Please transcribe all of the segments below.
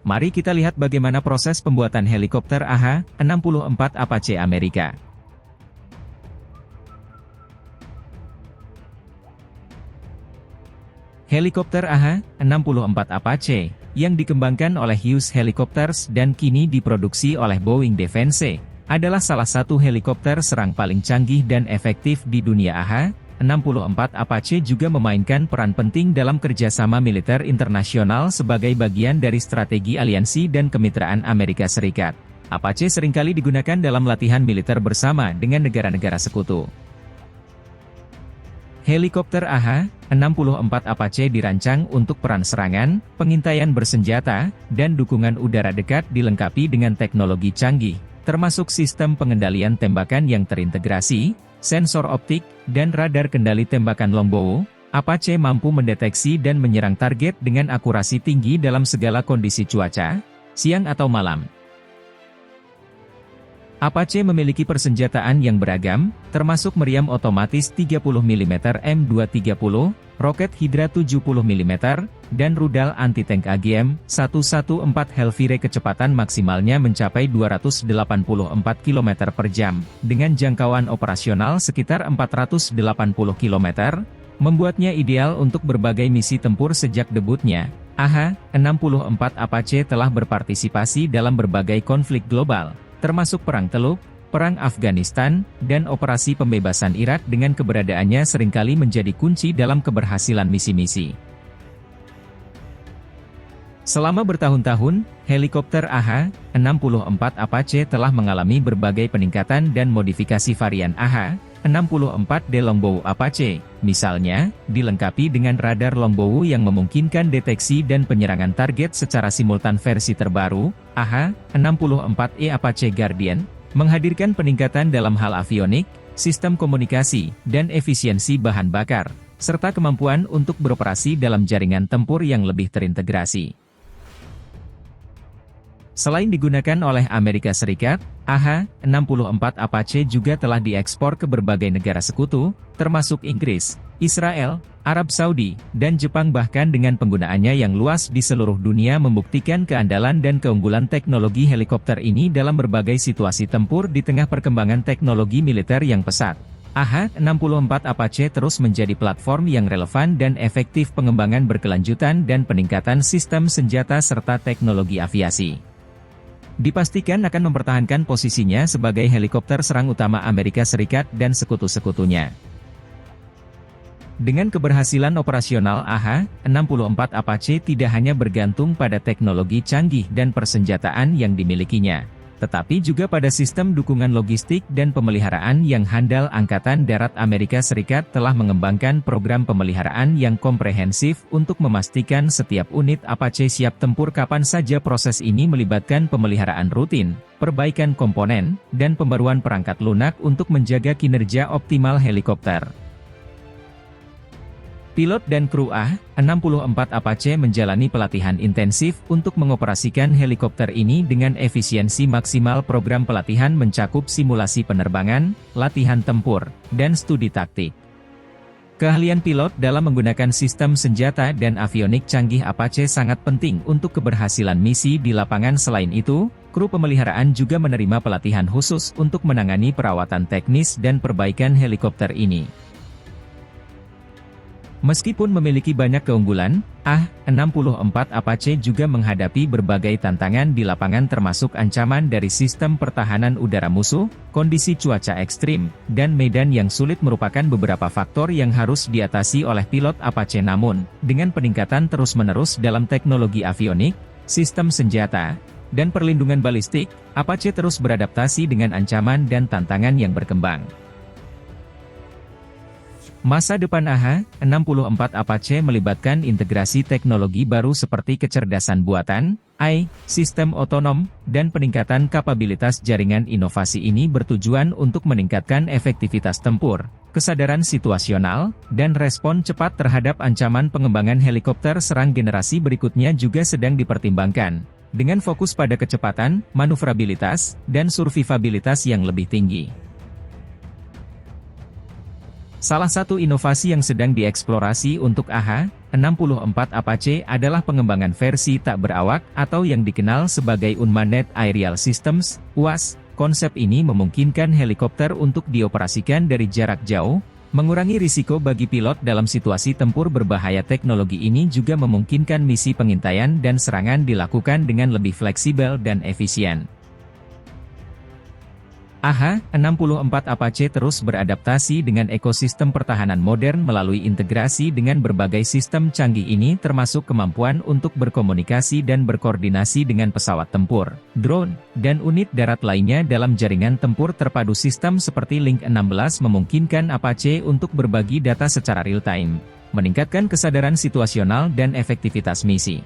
Mari kita lihat bagaimana proses pembuatan helikopter AH-64 Apache Amerika. Helikopter AH-64 Apache, yang dikembangkan oleh Hughes Helicopters dan kini diproduksi oleh Boeing Defense, adalah salah satu helikopter serang paling canggih dan efektif di dunia. AH-64 Apache juga memainkan peran penting dalam kerjasama militer internasional sebagai bagian dari strategi aliansi dan kemitraan Amerika Serikat. Apache seringkali digunakan dalam latihan militer bersama dengan negara-negara sekutu. Helikopter AH-64 Apache dirancang untuk peran serangan, pengintaian bersenjata, dan dukungan udara dekat dilengkapi dengan teknologi canggih, termasuk sistem pengendalian tembakan yang terintegrasi, sensor optik, dan radar kendali tembakan longbow. Apache mampu mendeteksi dan menyerang target dengan akurasi tinggi dalam segala kondisi cuaca, siang atau malam. Apache memiliki persenjataan yang beragam, termasuk meriam otomatis 30 mm M230, roket Hydra 70 mm, dan rudal anti-tank AGM-114 Hellfire kecepatan maksimalnya mencapai 284 km per jam, dengan jangkauan operasional sekitar 480 km, membuatnya ideal untuk berbagai misi tempur sejak debutnya. AH-64 Apache telah berpartisipasi dalam berbagai konflik global, termasuk Perang Teluk, Perang Afghanistan, dan Operasi Pembebasan Irak dengan keberadaannya seringkali menjadi kunci dalam keberhasilan misi-misi. Selama bertahun-tahun, helikopter AH-64 Apache telah mengalami berbagai peningkatan dan modifikasi varian AH-64D Longbow Apache, misalnya, dilengkapi dengan radar longbow yang memungkinkan deteksi dan penyerangan target secara simultan. Versi terbaru, AH-64E Apache Guardian, menghadirkan peningkatan dalam hal avionik, sistem komunikasi, dan efisiensi bahan bakar, serta kemampuan untuk beroperasi dalam jaringan tempur yang lebih terintegrasi. Selain digunakan oleh Amerika Serikat, AH-64 Apache juga telah diekspor ke berbagai negara sekutu, termasuk Inggris, Israel, Arab Saudi, dan Jepang. Bahkan dengan penggunaannya yang luas di seluruh dunia membuktikan keandalan dan keunggulan teknologi helikopter ini dalam berbagai situasi tempur di tengah perkembangan teknologi militer yang pesat. AH-64 Apache terus menjadi platform yang relevan dan efektif pengembangan berkelanjutan dan peningkatan sistem senjata serta teknologi aviasi. Dipastikan akan mempertahankan posisinya sebagai helikopter serang utama Amerika Serikat dan sekutu-sekutunya. Dengan keberhasilan operasional, AH-64 Apache tidak hanya bergantung pada teknologi canggih dan persenjataan yang dimilikinya, tetapi juga pada sistem dukungan logistik dan pemeliharaan yang handal. Angkatan Darat Amerika Serikat telah mengembangkan program pemeliharaan yang komprehensif untuk memastikan setiap unit Apache siap tempur kapan saja. Proses ini melibatkan pemeliharaan rutin, perbaikan komponen, dan pembaruan perangkat lunak untuk menjaga kinerja optimal helikopter. Pilot dan kru AH-64 Apache menjalani pelatihan intensif untuk mengoperasikan helikopter ini dengan efisiensi maksimal. Program pelatihan mencakup simulasi penerbangan, latihan tempur, dan studi taktik. Keahlian pilot dalam menggunakan sistem senjata dan avionik canggih Apache sangat penting untuk keberhasilan misi di lapangan. Selain itu, kru pemeliharaan juga menerima pelatihan khusus untuk menangani perawatan teknis dan perbaikan helikopter ini. Meskipun memiliki banyak keunggulan, AH-64 Apache juga menghadapi berbagai tantangan di lapangan, termasuk ancaman dari sistem pertahanan udara musuh, kondisi cuaca ekstrim, dan medan yang sulit merupakan beberapa faktor yang harus diatasi oleh pilot Apache. Namun, dengan peningkatan terus-menerus dalam teknologi avionik, sistem senjata, dan perlindungan balistik, Apache terus beradaptasi dengan ancaman dan tantangan yang berkembang. Masa depan AH-64 Apache melibatkan integrasi teknologi baru seperti kecerdasan buatan, AI, sistem otonom, dan peningkatan kapabilitas jaringan. Inovasi ini bertujuan untuk meningkatkan efektivitas tempur, kesadaran situasional, dan respon cepat terhadap ancaman. Pengembangan helikopter serang generasi berikutnya juga sedang dipertimbangkan, dengan fokus pada kecepatan, manuvrabilitas, dan survivabilitas yang lebih tinggi. Salah satu inovasi yang sedang dieksplorasi untuk AH-64 Apache adalah pengembangan versi tak berawak atau yang dikenal sebagai Unmanned Aerial Systems, UAS. Konsep ini memungkinkan helikopter untuk dioperasikan dari jarak jauh, mengurangi risiko bagi pilot dalam situasi tempur berbahaya. Teknologi ini juga memungkinkan misi pengintaian dan serangan dilakukan dengan lebih fleksibel dan efisien. AH-64 Apache terus beradaptasi dengan ekosistem pertahanan modern melalui integrasi dengan berbagai sistem canggih ini, termasuk kemampuan untuk berkomunikasi dan berkoordinasi dengan pesawat tempur, drone, dan unit darat lainnya dalam jaringan tempur terpadu. Sistem seperti Link 16 memungkinkan Apache untuk berbagi data secara real-time, meningkatkan kesadaran situasional dan efektivitas misi.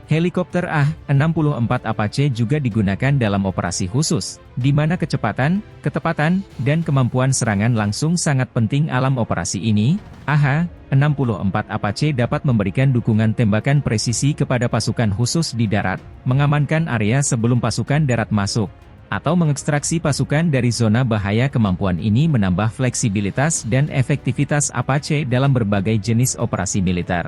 Helikopter AH-64 Apache juga digunakan dalam operasi khusus, di mana kecepatan, ketepatan, dan kemampuan serangan langsung sangat penting. Alam operasi ini, AH-64 Apache dapat memberikan dukungan tembakan presisi kepada pasukan khusus di darat, mengamankan area sebelum pasukan darat masuk, atau mengekstraksi pasukan dari zona bahaya. Kemampuan ini menambah fleksibilitas dan efektivitas Apache dalam berbagai jenis operasi militer.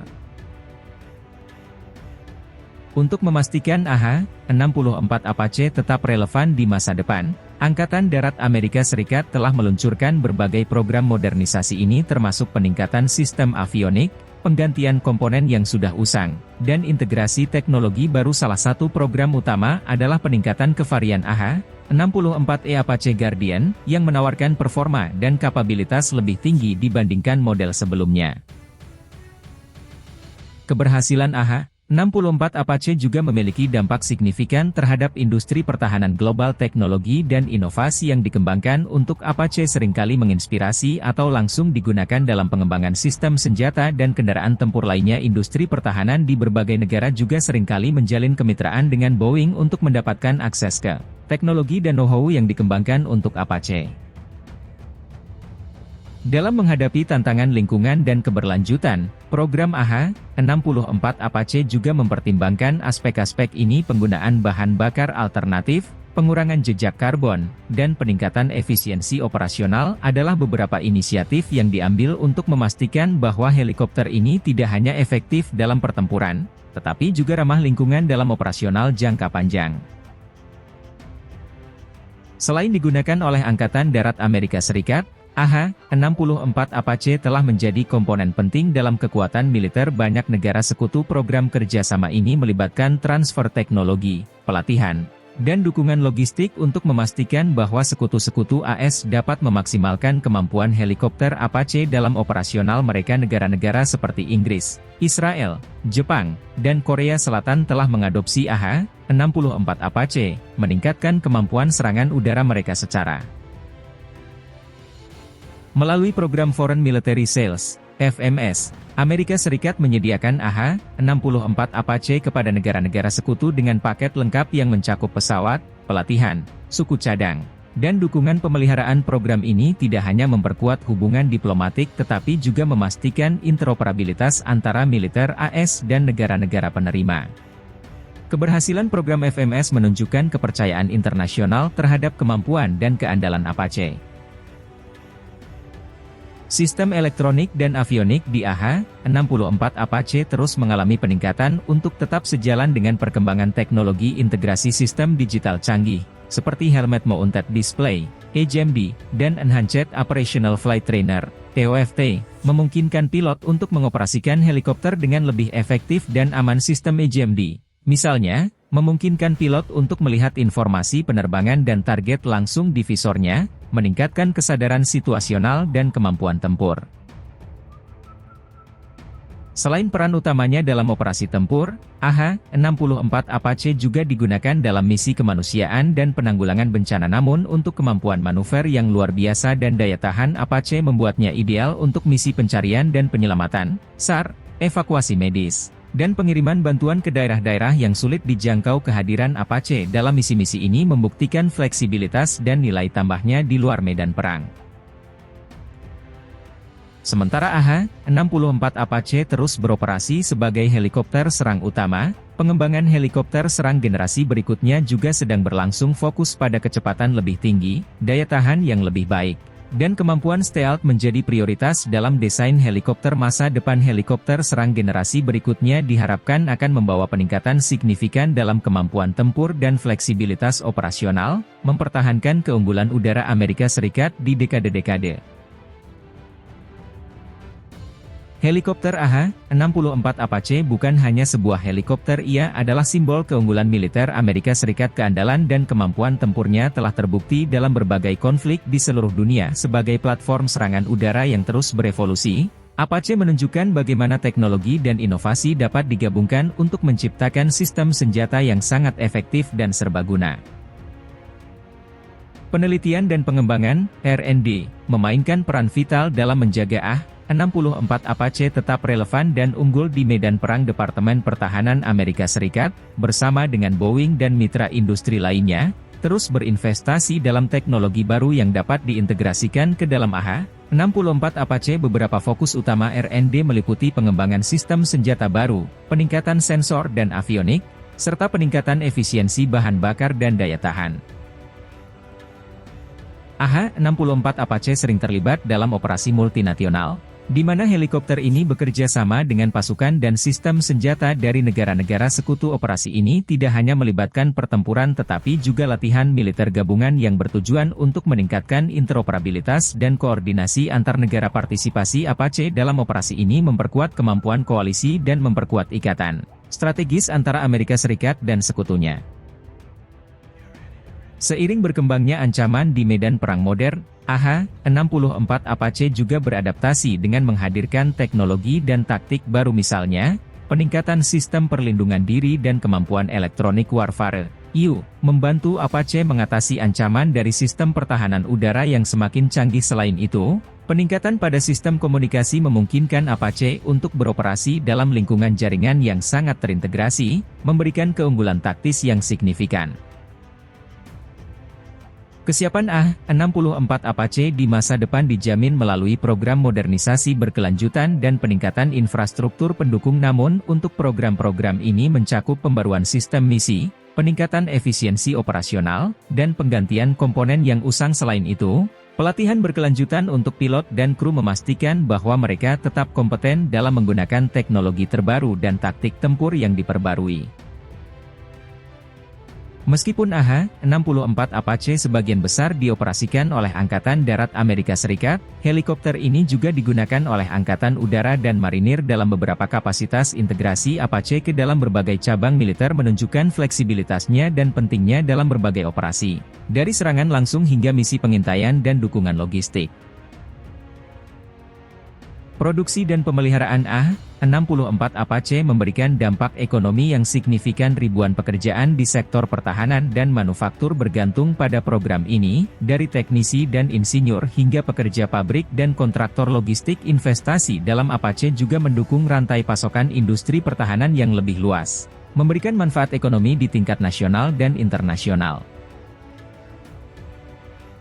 Untuk memastikan AH-64 Apache tetap relevan di masa depan, Angkatan Darat Amerika Serikat telah meluncurkan berbagai program modernisasi ini, termasuk peningkatan sistem avionik, penggantian komponen yang sudah usang, dan integrasi teknologi baru. Salah satu program utama adalah peningkatan kevarian AH-64E Apache Guardian, yang menawarkan performa dan kapabilitas lebih tinggi dibandingkan model sebelumnya. Keberhasilan AH-64 Apache juga memiliki dampak signifikan terhadap industri pertahanan global. Teknologi dan inovasi yang dikembangkan untuk Apache seringkali menginspirasi atau langsung digunakan dalam pengembangan sistem senjata dan kendaraan tempur lainnya. Industri pertahanan di berbagai negara juga seringkali menjalin kemitraan dengan Boeing untuk mendapatkan akses ke teknologi dan know-how yang dikembangkan untuk Apache. Dalam menghadapi tantangan lingkungan dan keberlanjutan, program AH-64 Apache juga mempertimbangkan aspek-aspek ini. Penggunaan bahan bakar alternatif, pengurangan jejak karbon, dan peningkatan efisiensi operasional adalah beberapa inisiatif yang diambil untuk memastikan bahwa helikopter ini tidak hanya efektif dalam pertempuran, tetapi juga ramah lingkungan dalam operasional jangka panjang. Selain digunakan oleh Angkatan Darat Amerika Serikat, AH-64 Apache telah menjadi komponen penting dalam kekuatan militer banyak negara sekutu. Program kerjasama ini melibatkan transfer teknologi, pelatihan, dan dukungan logistik untuk memastikan bahwa sekutu-sekutu AS dapat memaksimalkan kemampuan helikopter Apache dalam operasional mereka. Negara-negara seperti Inggris, Israel, Jepang, dan Korea Selatan telah mengadopsi AH-64 Apache, meningkatkan kemampuan serangan udara mereka secara melalui program Foreign Military Sales, FMS. Amerika Serikat menyediakan AH-64 Apache kepada negara-negara sekutu dengan paket lengkap yang mencakup pesawat, pelatihan, suku cadang, dan dukungan pemeliharaan. Program ini tidak hanya memperkuat hubungan diplomatik tetapi juga memastikan interoperabilitas antara militer AS dan negara-negara penerima. Keberhasilan program FMS menunjukkan kepercayaan internasional terhadap kemampuan dan keandalan Apache. Sistem elektronik dan avionik di AH-64 Apache terus mengalami peningkatan untuk tetap sejalan dengan perkembangan teknologi. Integrasi sistem digital canggih, seperti Helmet Mounted Display, HMD, dan Enhanced Operational Flight Trainer, EOFT, memungkinkan pilot untuk mengoperasikan helikopter dengan lebih efektif dan aman. Sistem HMD, misalnya, memungkinkan pilot untuk melihat informasi penerbangan dan target langsung di visornya, meningkatkan kesadaran situasional dan kemampuan tempur. Selain peran utamanya dalam operasi tempur, AH-64 Apache juga digunakan dalam misi kemanusiaan dan penanggulangan bencana. Namun untuk kemampuan manuver yang luar biasa dan daya tahan Apache membuatnya ideal untuk misi pencarian dan penyelamatan, SAR, evakuasi medis, dan pengiriman bantuan ke daerah-daerah yang sulit dijangkau. Kehadiran Apache dalam misi-misi ini membuktikan fleksibilitas dan nilai tambahnya di luar medan perang. Sementara AH-64 Apache terus beroperasi sebagai helikopter serang utama, pengembangan helikopter serang generasi berikutnya juga sedang berlangsung. Fokus pada kecepatan lebih tinggi, daya tahan yang lebih baik, dan kemampuan stealth menjadi prioritas dalam desain helikopter masa depan. Helikopter serang generasi berikutnya diharapkan akan membawa peningkatan signifikan dalam kemampuan tempur dan fleksibilitas operasional, mempertahankan keunggulan udara Amerika Serikat di dekade-dekade. Helikopter AH-64 Apache bukan hanya sebuah helikopter, ia adalah simbol keunggulan militer Amerika Serikat. Keandalan dan kemampuan tempurnya telah terbukti dalam berbagai konflik di seluruh dunia. Sebagai platform serangan udara yang terus berevolusi, Apache menunjukkan bagaimana teknologi dan inovasi dapat digabungkan untuk menciptakan sistem senjata yang sangat efektif dan serbaguna. Penelitian dan pengembangan, R&D, memainkan peran vital dalam menjaga AH-64 Apache tetap relevan dan unggul di medan perang. Departemen Pertahanan Amerika Serikat, bersama dengan Boeing dan mitra industri lainnya, terus berinvestasi dalam teknologi baru yang dapat diintegrasikan ke dalam AH-64 Apache. Beberapa fokus utama R&D meliputi pengembangan sistem senjata baru, peningkatan sensor dan avionik, serta peningkatan efisiensi bahan bakar dan daya tahan. AH-64 Apache sering terlibat dalam operasi multinasional, di mana helikopter ini bekerja sama dengan pasukan dan sistem senjata dari negara-negara sekutu. Operasi ini tidak hanya melibatkan pertempuran tetapi juga latihan militer gabungan yang bertujuan untuk meningkatkan interoperabilitas dan koordinasi antar negara. Partisipasi Apache dalam operasi ini memperkuat kemampuan koalisi dan memperkuat ikatan strategis antara Amerika Serikat dan sekutunya. Seiring berkembangnya ancaman di medan perang modern, AH-64 Apache juga beradaptasi dengan menghadirkan teknologi dan taktik baru, misalnya, peningkatan sistem perlindungan diri dan kemampuan elektronik warfare, (IU), membantu Apache mengatasi ancaman dari sistem pertahanan udara yang semakin canggih. Selain itu, peningkatan pada sistem komunikasi memungkinkan Apache untuk beroperasi dalam lingkungan jaringan yang sangat terintegrasi, memberikan keunggulan taktis yang signifikan. Kesiapan AH-64 Apache di masa depan dijamin melalui program modernisasi berkelanjutan dan peningkatan infrastruktur pendukung. Namun, untuk program-program ini mencakup pembaruan sistem misi, peningkatan efisiensi operasional, dan penggantian komponen yang usang. Selain itu, pelatihan berkelanjutan untuk pilot dan kru memastikan bahwa mereka tetap kompeten dalam menggunakan teknologi terbaru dan taktik tempur yang diperbarui. Meskipun AH-64 Apache sebagian besar dioperasikan oleh Angkatan Darat Amerika Serikat, helikopter ini juga digunakan oleh Angkatan Udara dan Marinir dalam beberapa kapasitas. Integrasi Apache ke dalam berbagai cabang militer menunjukkan fleksibilitasnya dan pentingnya dalam berbagai operasi, dari serangan langsung hingga misi pengintaian dan dukungan logistik. Produksi dan pemeliharaan AH-64 Apache memberikan dampak ekonomi yang signifikan. Ribuan pekerjaan di sektor pertahanan dan manufaktur bergantung pada program ini, dari teknisi dan insinyur hingga pekerja pabrik dan kontraktor logistik. Investasi dalam Apache juga mendukung rantai pasokan industri pertahanan yang lebih luas, memberikan manfaat ekonomi di tingkat nasional dan internasional.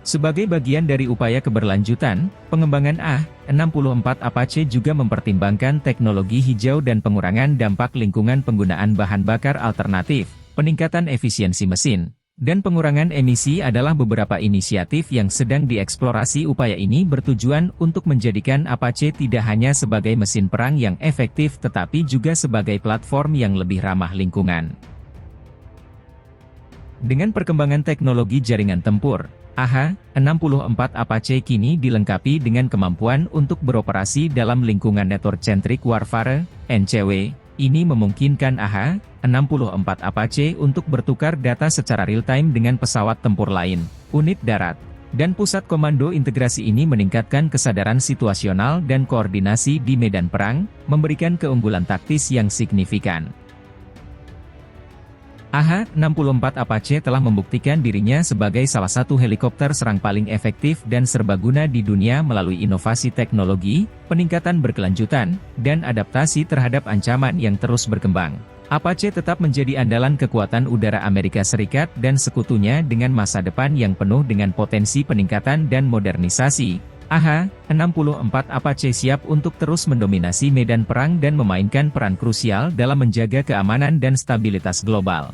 Sebagai bagian dari upaya keberlanjutan, pengembangan AH-64 Apache juga mempertimbangkan teknologi hijau dan pengurangan dampak lingkungan. Penggunaan bahan bakar alternatif, peningkatan efisiensi mesin, dan pengurangan emisi adalah beberapa inisiatif yang sedang dieksplorasi. Upaya ini bertujuan untuk menjadikan Apache tidak hanya sebagai mesin perang yang efektif tetapi juga sebagai platform yang lebih ramah lingkungan. Dengan perkembangan teknologi jaringan tempur, AH-64 Apache kini dilengkapi dengan kemampuan untuk beroperasi dalam lingkungan Network-Centric Warfare, NCW. Ini memungkinkan AH-64 Apache untuk bertukar data secara real-time dengan pesawat tempur lain, unit darat, dan pusat komando. Integrasi ini meningkatkan kesadaran situasional dan koordinasi di medan perang, memberikan keunggulan taktis yang signifikan. AH-64 Apache telah membuktikan dirinya sebagai salah satu helikopter serang paling efektif dan serbaguna di dunia melalui inovasi teknologi, peningkatan berkelanjutan, dan adaptasi terhadap ancaman yang terus berkembang. Apache tetap menjadi andalan kekuatan udara Amerika Serikat dan sekutunya dengan masa depan yang penuh dengan potensi peningkatan dan modernisasi. AH-64 Apache siap untuk terus mendominasi medan perang dan memainkan peran krusial dalam menjaga keamanan dan stabilitas global.